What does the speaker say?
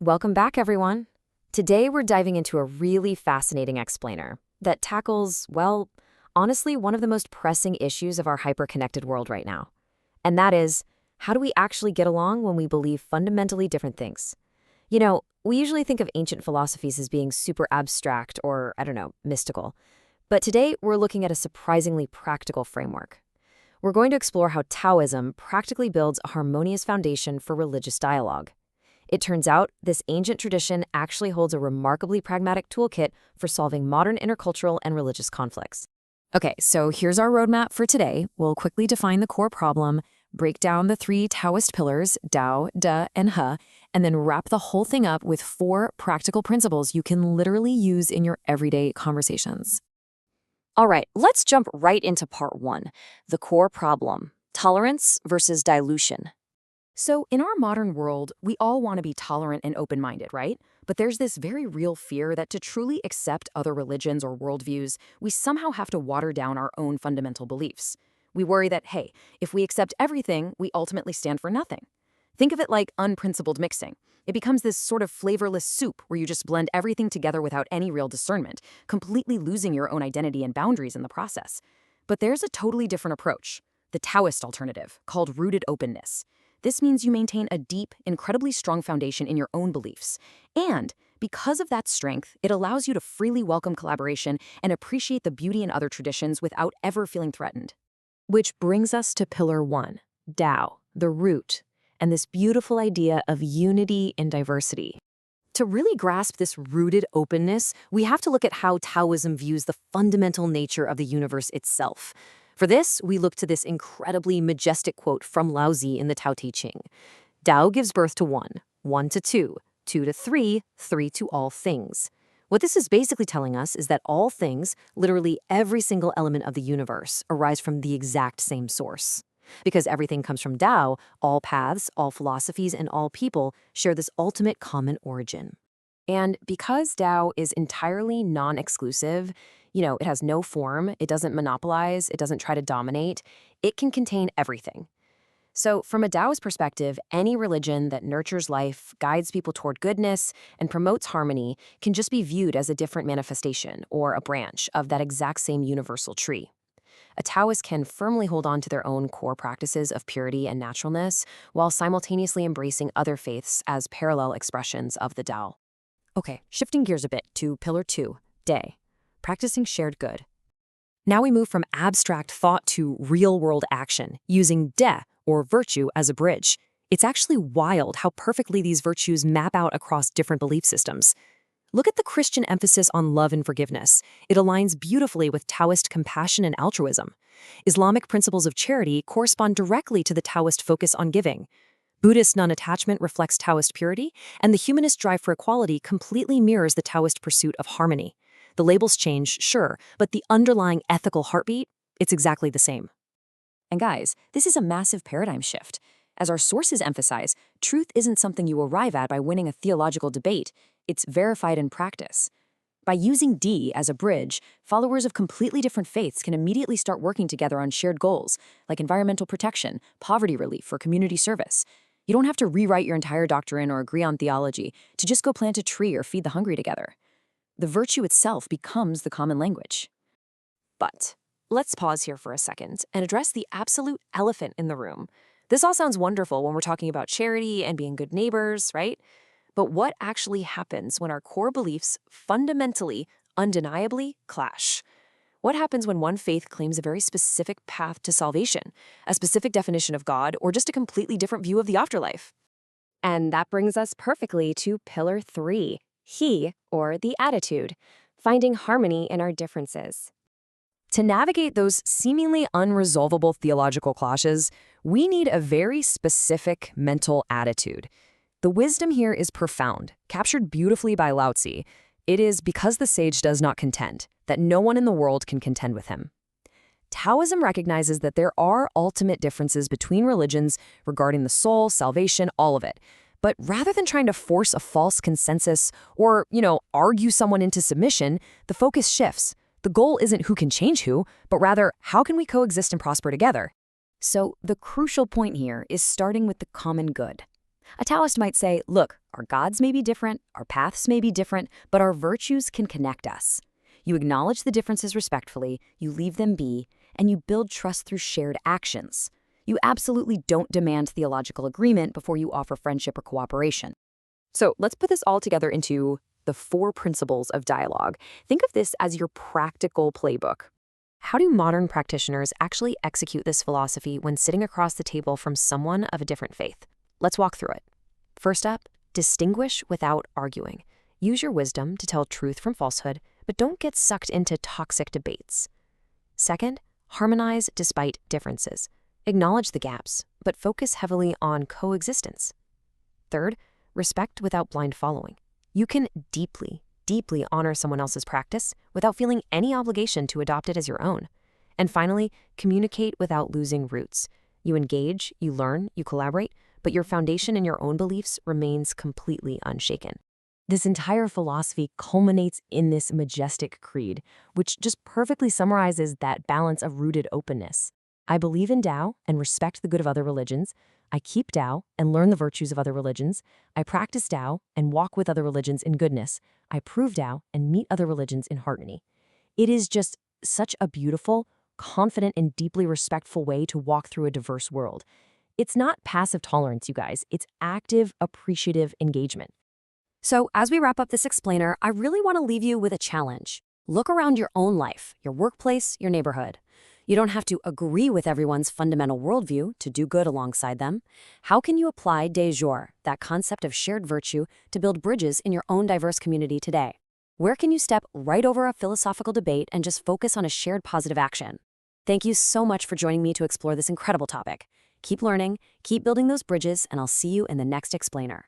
Welcome back, everyone. Today, we're diving into a really fascinating explainer that tackles, well, honestly, one of the most pressing issues of our hyper-connected world right now. And that is, how do we actually get along when we believe fundamentally different things? You know, we usually think of ancient philosophies as being super abstract or, mystical. But today, we're looking at a surprisingly practical framework. We're going to explore how Taoism practically builds a harmonious foundation for religious dialogue. It turns out this ancient tradition actually holds a remarkably pragmatic toolkit for solving modern intercultural and religious conflicts. Okay, so here's our roadmap for today. We'll quickly define the core problem, break down the 3 Taoist pillars, Tao, De, and He, and then wrap the whole thing up with 4 practical principles you can literally use in your everyday conversations. All right, let's jump right into part 1, the core problem, tolerance versus dilution. So in our modern world, we all want to be tolerant and open-minded, right? But there's this very real fear that to truly accept other religions or worldviews, we somehow have to water down our own fundamental beliefs. We worry that, hey, if we accept everything, we ultimately stand for nothing. Think of it like unprincipled mixing. It becomes this sort of flavorless soup where you just blend everything together without any real discernment, completely losing your own identity and boundaries in the process. But there's a totally different approach, the Taoist alternative, called rooted openness. This means you maintain a deep, incredibly strong foundation in your own beliefs. And because of that strength, it allows you to freely welcome collaboration and appreciate the beauty in other traditions without ever feeling threatened. Which brings us to Pillar 1, Tao, the root, and this beautiful idea of unity in diversity. To really grasp this rooted openness, we have to look at how Taoism views the fundamental nature of the universe itself. For this, we look to this incredibly majestic quote from Laozi in the Tao Te Ching. Tao gives birth to 1, 1 to 2, 2 to 3, 3 to all things. What this is basically telling us is that all things, literally every single element of the universe, arise from the exact same source. Because everything comes from Tao, all paths, all philosophies, and all people share this ultimate common origin. And because Tao is entirely non-exclusive, it has no form, it doesn't monopolize, it doesn't try to dominate, it can contain everything. So from a Taoist perspective, any religion that nurtures life, guides people toward goodness, and promotes harmony can just be viewed as a different manifestation or a branch of that exact same universal tree. A Taoist can firmly hold on to their own core practices of purity and naturalness while simultaneously embracing other faiths as parallel expressions of the Tao. Okay, shifting gears a bit to Pillar 2, De, practicing shared good. Now we move from abstract thought to real-world action, using De, or virtue, as a bridge. It's actually wild how perfectly these virtues map out across different belief systems. Look at the Christian emphasis on love and forgiveness. It aligns beautifully with Taoist compassion and altruism. Islamic principles of charity correspond directly to the Taoist focus on giving. Buddhist non-attachment reflects Taoist purity, and the humanist drive for equality completely mirrors the Taoist pursuit of harmony. The labels change, sure, but the underlying ethical heartbeat, it's exactly the same. And guys, this is a massive paradigm shift. As our sources emphasize, truth isn't something you arrive at by winning a theological debate, it's verified in practice. By using D as a bridge, followers of completely different faiths can immediately start working together on shared goals, like environmental protection, poverty relief, or community service. You don't have to rewrite your entire doctrine or agree on theology to just go plant a tree or feed the hungry together. The virtue itself becomes the common language. But let's pause here for a second and address the absolute elephant in the room. This all sounds wonderful when we're talking about charity and being good neighbors, right? But what actually happens when our core beliefs fundamentally, undeniably clash? What happens when one faith claims a very specific path to salvation, a specific definition of God, or just a completely different view of the afterlife? And that brings us perfectly to Pillar 3, He, or the attitude, finding harmony in our differences. To navigate those seemingly unresolvable theological clashes, we need a very specific mental attitude. The wisdom here is profound, captured beautifully by Laozi. It is because the sage does not contend, that no one in the world can contend with him. Taoism recognizes that there are ultimate differences between religions regarding the soul, salvation, all of it. But rather than trying to force a false consensus or, argue someone into submission, the focus shifts. The goal isn't who can change who, but rather how can we coexist and prosper together? So the crucial point here is starting with the common good. A Taoist might say, look, our gods may be different, our paths may be different, but our virtues can connect us. You acknowledge the differences respectfully, you leave them be, and you build trust through shared actions. You absolutely don't demand theological agreement before you offer friendship or cooperation. So let's put this all together into the 4 principles of dialogue. Think of this as your practical playbook. How do modern practitioners actually execute this philosophy when sitting across the table from someone of a different faith? Let's walk through it. First up, distinguish without arguing. Use your wisdom to tell truth from falsehood, but don't get sucked into toxic debates. Second, harmonize despite differences. Acknowledge the gaps, but focus heavily on coexistence. Third, respect without blind following. You can deeply, deeply honor someone else's practice without feeling any obligation to adopt it as your own. And finally, communicate without losing roots. You engage, you learn, you collaborate, but your foundation in your own beliefs remains completely unshaken. This entire philosophy culminates in this majestic creed, which just perfectly summarizes that balance of rooted openness. I believe in Tao and respect the good of other religions. I keep Tao and learn the virtues of other religions. I practice Tao and walk with other religions in goodness. I prove Tao and meet other religions in harmony. It is just such a beautiful, confident, and deeply respectful way to walk through a diverse world. It's not passive tolerance, you guys. It's active, appreciative engagement. So as we wrap up this explainer, I really want to leave you with a challenge. Look around your own life, your workplace, your neighborhood. You don't have to agree with everyone's fundamental worldview to do good alongside them. How can you apply de jour, that concept of shared virtue, to build bridges in your own diverse community today? Where can you step right over a philosophical debate and just focus on a shared positive action? Thank you so much for joining me to explore this incredible topic. Keep learning, keep building those bridges, and I'll see you in the next explainer.